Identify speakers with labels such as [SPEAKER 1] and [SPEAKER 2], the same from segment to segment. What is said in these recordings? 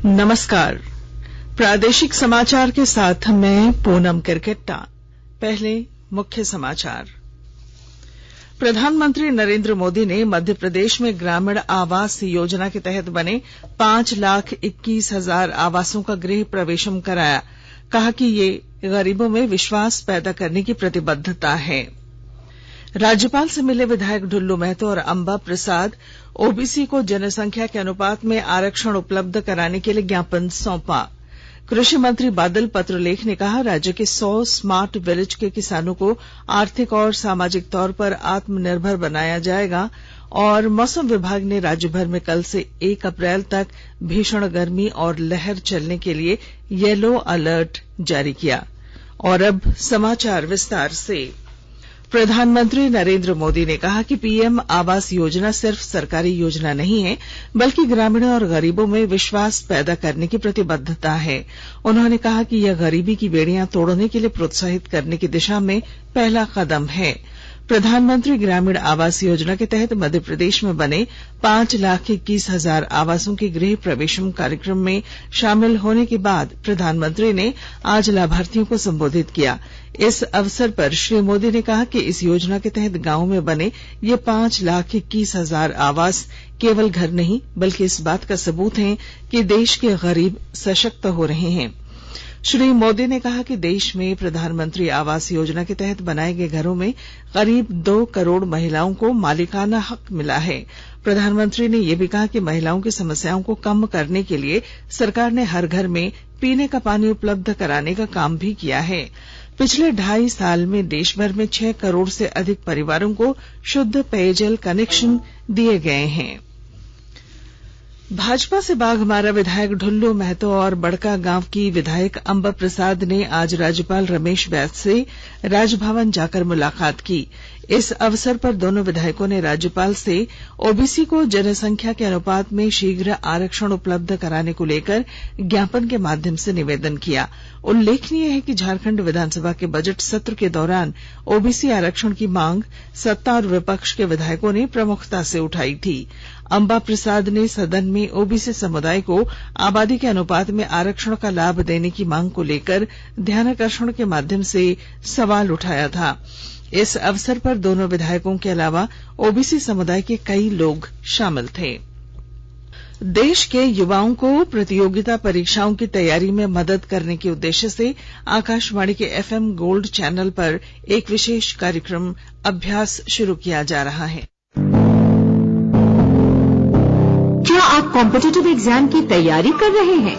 [SPEAKER 1] नमस्कार। प्रादेशिक समाचार के साथ मैं पूनम किरकिट्टा। पहले मुख्य समाचार। प्रधानमंत्री नरेंद्र मोदी ने मध्य प्रदेश में ग्रामीण आवास योजना के तहत बने 5,21,000 आवासों का गृह प्रवेशम कराया। कहा कि ये गरीबों में विश्वास पैदा करने की प्रतिबद्धता है। राज्यपाल से मिले विधायक ढुल्लू महतो और अंबा प्रसाद। ओबीसी को जनसंख्या के अनुपात में आरक्षण उपलब्ध कराने के लिए ज्ञापन सौंपा। कृषि मंत्री बादल पत्रलेख ने कहा, राज्य के 100 स्मार्ट विलेज के किसानों को आर्थिक और सामाजिक तौर पर आत्मनिर्भर बनाया जाएगा। और मौसम विभाग ने राज्य भर में कल से 1 अप्रैल तक भीषण गर्मी और लहर चलने के लिए येलो अलर्ट जारी किया। और अब समाचार विस्तार से। प्रधानमंत्री नरेंद्र मोदी ने कहा कि पीएम आवास योजना सिर्फ सरकारी योजना नहीं है, बल्कि ग्रामीणों और गरीबों में विश्वास पैदा करने की प्रतिबद्धता है। उन्होंने कहा कि यह गरीबी की बेड़ियां तोड़ने के लिए प्रोत्साहित करने की दिशा में पहला कदम है। प्रधानमंत्री ग्रामीण आवास योजना के तहत मध्य प्रदेश में बने 5,21,000 आवासों के गृह प्रवेशम कार्यक्रम में शामिल होने के बाद प्रधानमंत्री ने आज लाभार्थियों को संबोधित किया। इस अवसर पर श्री मोदी ने कहा कि इस योजना के तहत गांवों में बने ये 5,21,000 आवास केवल घर नहीं, बल्कि इस बात का सबूत है कि देश के गरीब सशक्त हो रहे हैं। श्री मोदी ने कहा कि देश में प्रधानमंत्री आवास योजना के तहत बनाए गए घरों में करीब 2 करोड़ महिलाओं को मालिकाना हक मिला है। प्रधानमंत्री ने यह भी कहा कि महिलाओं की समस्याओं को कम करने के लिए सरकार ने हर घर में पीने का पानी उपलब्ध कराने का काम भी किया है। पिछले 2.5 साल में देश भर में 6 करोड़ से अधिक परिवारों को शुद्ध पेयजल कनेक्शन दिए गए हैं। भाजपा से बाघमारा विधायक ढुल्लू महतो और बड़कागांव की विधायक अंबा प्रसाद ने आज राज्यपाल रमेश बैस से राजभवन जाकर मुलाकात की। इस अवसर पर दोनों विधायकों ने राज्यपाल से ओबीसी को जनसंख्या के अनुपात में शीघ्र आरक्षण उपलब्ध कराने को लेकर ज्ञापन के माध्यम से निवेदन किया। उल्लेखनीय है कि झारखंड विधानसभा के बजट सत्र के दौरान ओबीसी आरक्षण की मांग सत्ता और विपक्ष के विधायकों ने प्रमुखता से उठाई थी। अंबा प्रसाद ने सदन में ओबीसी समुदाय को आबादी के अनुपात में आरक्षण का लाभ देने की मांग को लेकर ध्यानाकर्षण के माध्यम से सवाल उठाया था। इस अवसर पर दोनों विधायकों के अलावा ओबीसी समुदाय के कई लोग शामिल थे। देश के युवाओं को प्रतियोगिता परीक्षाओं की तैयारी में मदद करने के उद्देश्य से आकाशवाणी के एफएम गोल्ड चैनल पर एक विशेष कार्यक्रम अभ्यास शुरू किया जा रहा है।
[SPEAKER 2] क्या आप कॉम्पिटिटिव एग्जाम की तैयारी कर रहे हैं?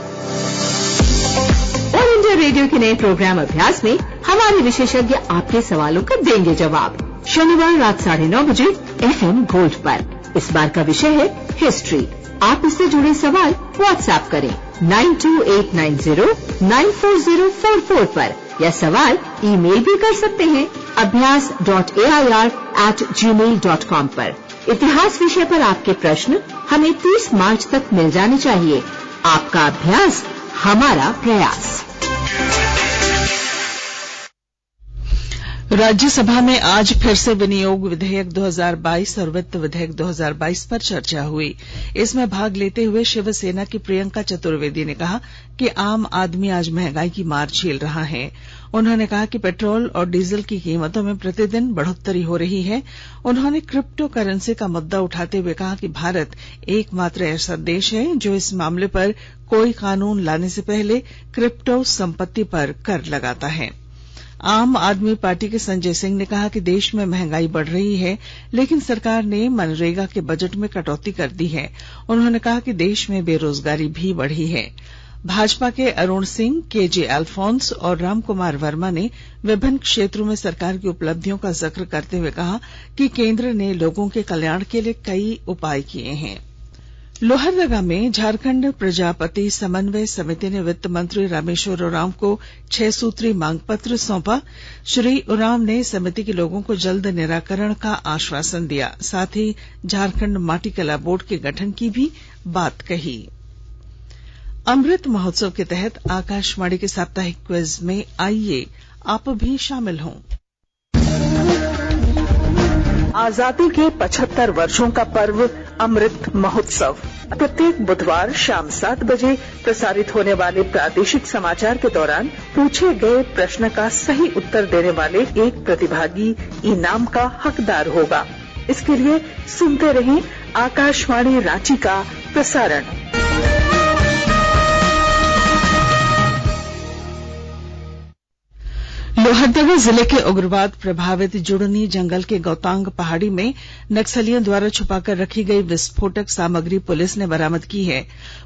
[SPEAKER 2] ऑल इंडिया रेडियो के नए प्रोग्राम अभ्यास में हमारे विशेषज्ञ आपके सवालों का देंगे जवाब। शनिवार रात 9:30 बजे एफएम गोल्ड पर। इस बार का विषय है हिस्ट्री। आप इससे जुड़े सवाल व्हाट्सएप करें 928909404 पर, या सवाल ईमेल भी कर सकते हैं abhyas.air@gmail.com पर। इतिहास विषय पर आपके प्रश्न हमें 30 मार्च तक मिल जाने चाहिए। आपका अभ्यास हमारा प्रयास।
[SPEAKER 1] राज्यसभा में आज फिर से विनियोग विधेयक 2022 और वित्त विधेयक 2022 पर चर्चा हुई। इसमें भाग लेते हुए शिवसेना की प्रियंका चतुर्वेदी ने कहा कि आम आदमी आज महंगाई की मार झेल रहा है। उन्होंने कहा कि पेट्रोल और डीजल की कीमतों में प्रतिदिन बढ़ोत्तरी हो रही है। उन्होंने क्रिप्टो करेंसी का मुद्दा उठाते हुए कहा कि भारत एकमात्र ऐसा देश है जो इस मामले पर कोई कानून लाने से पहले क्रिप्टो संपत्ति पर कर लगाता है। आम आदमी पार्टी के संजय सिंह ने कहा कि देश में महंगाई बढ़ रही है, लेकिन सरकार ने मनरेगा के बजट में कटौती कर दी है। उन्होंने कहा कि देश में बेरोजगारी भी बढ़ी है। भाजपा के अरुण सिंह, केजे अल्फोंस और रामकुमार वर्मा ने विभिन्न क्षेत्रों में सरकार की उपलब्धियों का जिक्र करते हुए कहा कि केंद्र ने लोगों के कल्याण के लिए कई उपाय किए हैं। लोहरदगा में झारखंड प्रजापति समन्वय समिति ने वित्त मंत्री रामेश्वर उरांव को 6 सूत्री मांग पत्र सौंपा। श्री उरांव ने समिति के लोगों को जल्द निराकरण का आश्वासन दिया। साथ ही झारखंड माटी कला बोर्ड के गठन की भी बात कही। अमृत महोत्सव के तहत आकाशवाणी के साप्ताहिक क्विज में आइए आप भी शामिल हों।
[SPEAKER 3] आजादी के 75 वर्षों का पर्व
[SPEAKER 1] अमृत महोत्सव। प्रत्येक बुधवार शाम 7 बजे प्रसारित होने वाले प्रादेशिक समाचार के दौरान पूछे गए प्रश्न का सही उत्तर देने वाले एक प्रतिभागी इनाम का हकदार होगा। इसके लिए सुनते रहें आकाशवाणी रांची का प्रसारण। लोहरदगा जिले के उग्रवाद प्रभावित जुड़नी जंगल के गौतांग पहाड़ी में नक्सलियों द्वारा छुपाकर रखी गई विस्फोटक सामग्री पुलिस ने बरामद की है।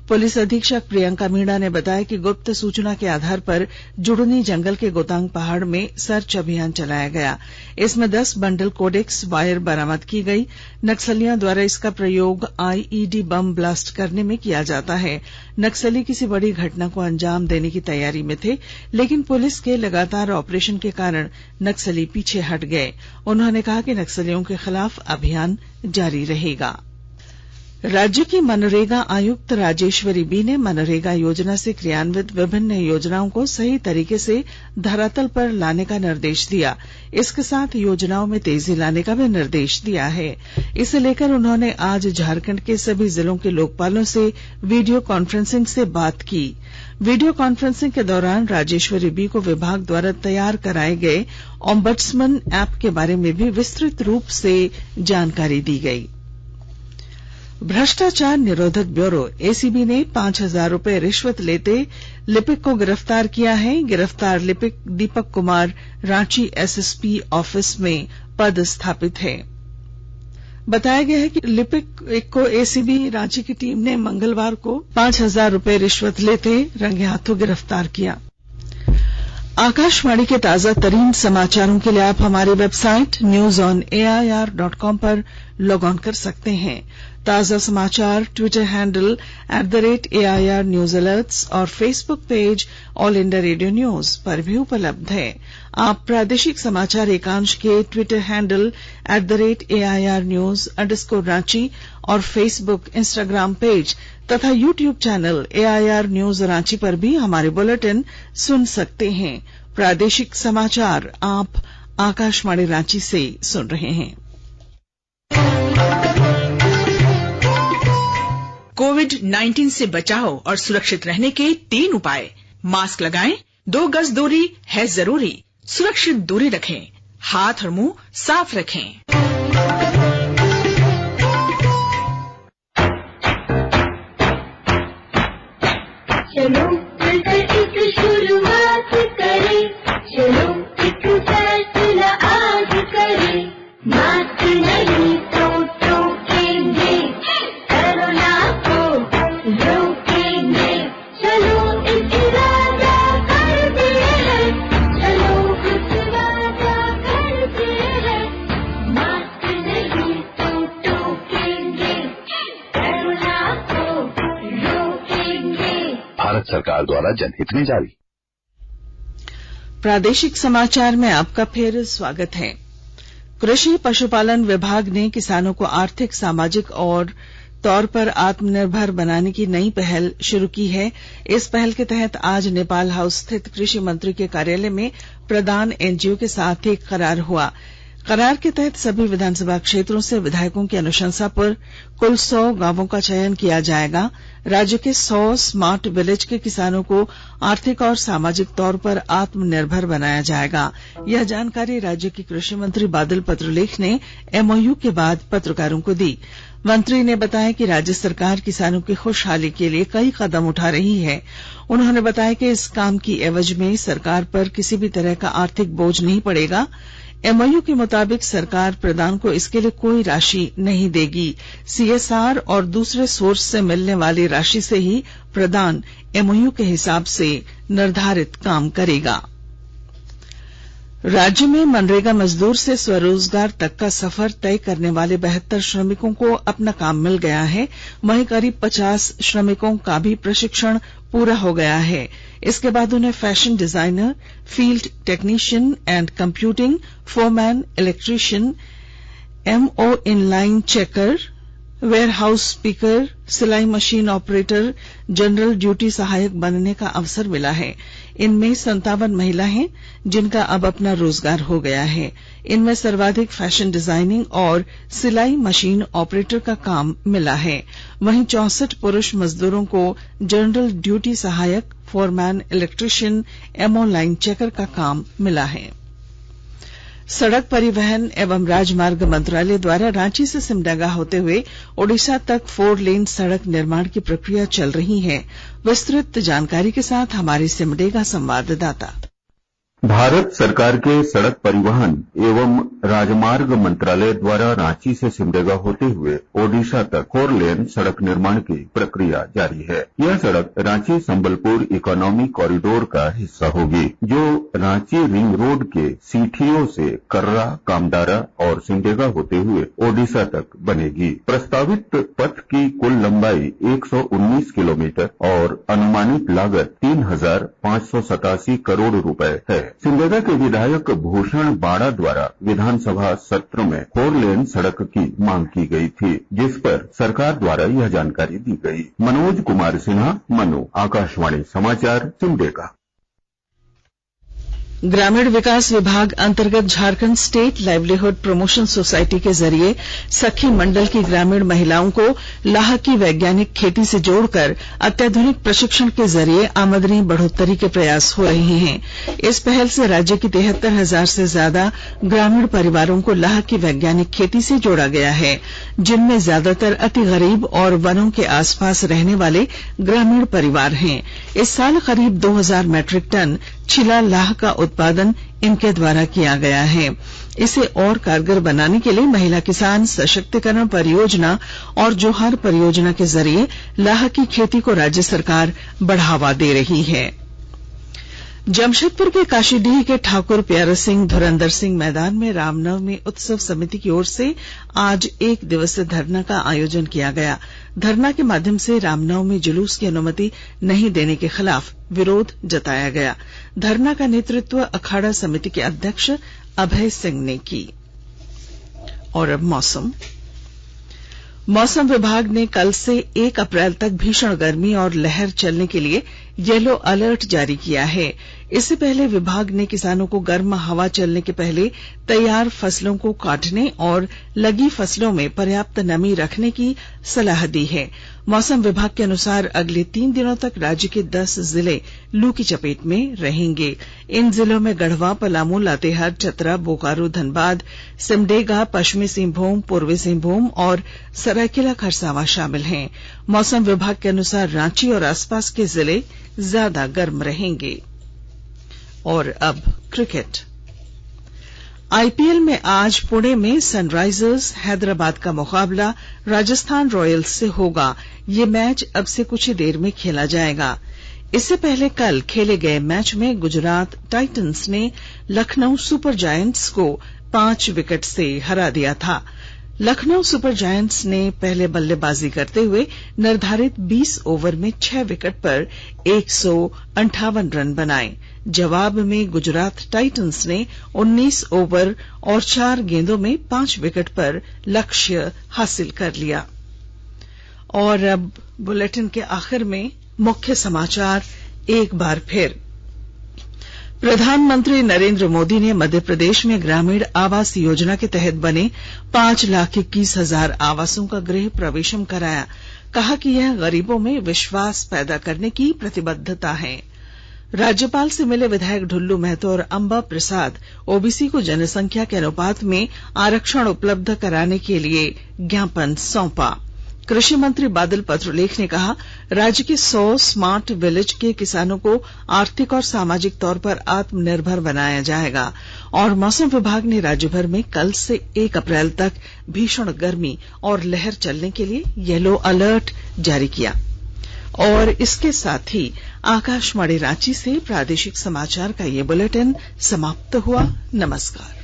[SPEAKER 1] पुलिस अधीक्षक प्रियंका मीणा ने बताया कि गुप्त सूचना के आधार पर जुड़नी जंगल के गौतांग पहाड़ में सर्च अभियान चलाया गया। इसमें 10 बंडल कोडेक्स वायर बरामद की गई। नक्सलियों द्वारा इसका प्रयोग आईईडी बम ब्लास्ट करने में किया जाता है। नक्सली किसी बड़ी घटना को अंजाम देने की तैयारी में थे, लेकिन पुलिस के लगातार ऑपरेशन के कारण नक्सली पीछे हट गए। उन्होंने कहा कि नक्सलियों के खिलाफ अभियान जारी रहेगा। राज्य की मनरेगा आयुक्त राजेश्वरी बी ने मनरेगा योजना से क्रियान्वित विभिन्न योजनाओं को सही तरीके से धरातल पर लाने का निर्देश दिया। इसके साथ योजनाओं में तेजी लाने का भी निर्देश दिया है। इसे लेकर उन्होंने आज झारखंड के सभी जिलों के लोकपालों से वीडियो कॉन्फ्रेंसिंग से बात की। वीडियो कॉन्फ्रेंसिंग के दौरान राजेश्वरी बी को विभाग द्वारा तैयार कराए गए ओम्बड्समन ऐप के बारे में भी विस्तृत रूप से जानकारी दी गई। भ्रष्टाचार निरोधक ब्यूरो एसीबी ने 5,000 रुपए रिश्वत लेते लिपिक को गिरफ्तार किया है। गिरफ्तार लिपिक दीपक कुमार रांची एसएसपी ऑफिस में पदस्थापित है। बताया गया है कि लिपिक को एसीबी रांची की टीम ने मंगलवार को 5,000 रुपए रिश्वत लेते रंगे हाथों गिरफ्तार किया। आकाशवाणी के ताजा तरीन समाचारों के लिए आप हमारी वेबसाइट newsonair.com पर लॉग ऑन कर सकते हैं। ताजा समाचार Twitter handle @AIR news alerts और Facebook page All India Radio News पर भी उपलब्ध है। आप प्रादेशिक समाचार एकांश के ट्विटर हैंडल @AIR न्यूज _ और फेसबुक इंस्टाग्राम पेज तथा YouTube channel AIR news Ranchi पर भी हमारे बुलेटिन सुन सकते हैं। प्रादेशिक समाचार आप आकाशवाणी रांची से सुन रहे हैं।
[SPEAKER 3] कोविड-19 से बचाव और सुरक्षित रहने के 3 उपाय। मास्क लगाएं, 2 गज दूरी है जरूरी, सुरक्षित दूरी रखें, हाथ और मुंह साफ रखें।
[SPEAKER 4] चलो मिलकर एक शुरुआत करें, चलो एक फैसला आज करें, मास्क नहीं तो टोकेंगे, कोरोना को रोकेंगे, चलो एक इरादा करते हैं, चलो एक इरादा करते हैं, मास्क नहीं तो टोकेंगे, कोरोना को रोकेंगे।
[SPEAKER 5] भारत सरकार द्वारा जनहित में जारी।
[SPEAKER 1] प्रादेशिक समाचार में आपका फिर स्वागत है। कृषि पशुपालन विभाग ने किसानों को आर्थिक, सामाजिक और तौर पर आत्मनिर्भर बनाने की नई पहल शुरू की है। इस पहल के तहत आज नेपाल हाउस स्थित कृषि मंत्री के कार्यालय में प्रदान एनजीओ के साथ एक करार हुआ। करार के तहत सभी विधानसभा क्षेत्रों से विधायकों की अनुशंसा पर कुल 100 गांवों का चयन किया जाएगा। राज्य के 100 स्मार्ट विलेज के किसानों को आर्थिक और सामाजिक तौर पर आत्मनिर्भर बनाया जाएगा। यह जानकारी राज्य के कृषि मंत्री बादल पत्रलेख ने एमओयू के बाद पत्रकारों को दी। मंत्री ने बताया कि राज्य सरकार किसानों की खुशहाली के लिए कई कदम उठा रही है। उन्होंने बताया कि इस काम की एवज में सरकार पर किसी भी तरह का आर्थिक बोझ नहीं पड़ेगा। एमओयू के मुताबिक सरकार प्रदान को इसके लिए कोई राशि नहीं देगी। सीएसआर और दूसरे सोर्स से मिलने वाली राशि से ही प्रदान एमओयू के हिसाब से निर्धारित काम करेगा। राज्य में मनरेगा मजदूर से स्वरोजगार तक का सफर तय करने वाले 72 श्रमिकों को अपना काम मिल गया है। वहीं करीब 50 श्रमिकों का भी प्रशिक्षण पूरा हो गया है। इसके बाद उन्हें fashion designer, field technician and computing, foreman, electrician, MO inline checker, warehouse speaker, सिलाई मशीन ऑपरेटर, जनरल ड्यूटी सहायक बनने का अवसर मिला है। इनमें 57 महिला हैं जिनका अब अपना रोजगार हो गया है। इनमें सर्वाधिक फैशन डिजाइनिंग और सिलाई मशीन ऑपरेटर का काम मिला है। वहीं 64 पुरुष मजदूरों को जनरल ड्यूटी सहायक, foreman, electrician, MO line checker का काम मिला है। सड़क परिवहन एवं राजमार्ग मंत्रालय द्वारा रांची से सिमडेगा होते हुए ओडिशा तक 4 लेन सड़क निर्माण की प्रक्रिया चल रही है। विस्तृत जानकारी के साथ हमारे सिमडेगा संवाददाता।
[SPEAKER 6] भारत सरकार के सड़क परिवहन एवं राजमार्ग मंत्रालय द्वारा रांची से सिमडेगा होते हुए ओडिशा तक 4 लेन सड़क निर्माण की प्रक्रिया जारी है। यह सड़क रांची संबलपुर इकोनॉमी कॉरिडोर का हिस्सा होगी, जो रांची रिंग रोड के सीठियों से कर्रा, कामदारा और सिमडेगा होते हुए ओडिशा तक बनेगी। प्रस्तावित पथ की कुल लंबाई 119 किलोमीटर और अनुमानित लागत 3,587 करोड़ रुपए है। सिमडेगा के विधायक भूषण बाड़ा द्वारा विधानसभा सत्र में 4 लेन सड़क की मांग की गई थी, जिस पर सरकार द्वारा यह जानकारी दी गई। मनोज कुमार सिन्हा, मनु, आकाशवाणी समाचार, सिमडेगा।
[SPEAKER 1] ग्रामीण विकास विभाग अंतर्गत Jharkhand state livelihood promotion society के जरिए सखी मंडल की ग्रामीण महिलाओं को लाह की वैज्ञानिक खेती से जोड़कर अत्याधुनिक प्रशिक्षण के जरिए आमदनी बढ़ोतरी के प्रयास हो रहे हैं। इस पहल से राज्य की 73,000 से ज्यादा ग्रामीण परिवारों को लाह की वैज्ञानिक खेती से जोड़ा गया है, जिनमें ज्यादातर अति गरीब और वनों के आसपास रहने वाले ग्रामीण परिवार हैं। इस साल करीब 2,000 मैट्रिक टन छिला लाह का उत्पादन इनके द्वारा किया गया है। इसे और कारगर बनाने के लिए महिला किसान सशक्तिकरण परियोजना और जोहार परियोजना के जरिए लाह की खेती को राज्य सरकार बढ़ावा दे रही है। जमशेदपुर के काशीडीह के ठाकुर प्यारा सिंह धुरंधर सिंह मैदान में रामनवमी उत्सव समिति की ओर से आज 1 दिवसीय धरना का आयोजन किया गया। धरना के माध्यम से रामनवमी जुलूस की अनुमति नहीं देने के खिलाफ विरोध जताया गया। धरना का नेतृत्व अखाड़ा समिति के अध्यक्ष अभय सिंह ने की। और अब मौसम विभाग ने कल से 1 अप्रैल तक भीषण गर्मी और लहर चलने के लिए येलो अलर्ट जारी किया है। इससे पहले विभाग ने किसानों को गर्म हवा चलने के पहले तैयार फसलों को काटने और लगी फसलों में पर्याप्त नमी रखने की सलाह दी है। मौसम विभाग के अनुसार अगले 3 दिनों तक राज्य के 10 जिले लू की चपेट में रहेंगे। इन जिलों में गढ़वा, पलामू, लातेहार, चतरा, बोकारो, धनबाद, सिमडेगा, पश्चिमी सिंहभूम, पूर्वी सिंहभूम और सरायकेला खरसावां शामिल हैं। मौसम विभाग के अनुसार रांची और आसपास के जिले ज्यादा गर्म रहेंगे। और अब क्रिकेट। आईपीएल में आज पुणे में सनराइजर्स हैदराबाद का मुकाबला राजस्थान रॉयल्स से होगा। ये मैच अब से कुछ ही देर में खेला जाएगा। इससे पहले कल खेले गए मैच में गुजरात टाइटंस ने लखनऊ सुपर जायंट्स को 5 विकेट से हरा दिया था। लखनऊ सुपर जायंट्स ने पहले बल्लेबाजी करते हुए निर्धारित 20 ओवर में 6 विकेट पर 158 रन बनाए। जवाब में गुजरात टाइटंस ने 19 ओवर और 4 गेंदों में 5 विकेट पर लक्ष्य हासिल कर लिया। और अब बुलेटिन के आखिर में मुख्य समाचार एक बार फिर। प्रधानमंत्री नरेंद्र मोदी ने मध्य प्रदेश में ग्रामीण आवास योजना के तहत बने 5,21,000 आवासों का गृह प्रवेशम कराया। कहा कि यह गरीबों में विश्वास पैदा करने की प्रतिबद्धता है। राज्यपाल से मिले विधायक ढुल्लू महतो और अंबा प्रसाद ओबीसी को जनसंख्या के अनुपात में आरक्षण उपलब्ध कराने के लिए ज्ञापन सौंपा। कृषि मंत्री बादल पत्रलेख ने कहा, राज्य के 100 स्मार्ट विलेज के किसानों को आर्थिक और सामाजिक तौर पर आत्मनिर्भर बनाया जाएगा। और मौसम विभाग ने राज्य भर में कल से 1 अप्रैल तक भीषण गर्मी और लहर चलने के लिए येलो अलर्ट जारी किया। और इसके साथ ही आकाशवाणी रांची से प्रादेशिक समाचार का ये बुलेटिन समाप्त हुआ। नमस्कार।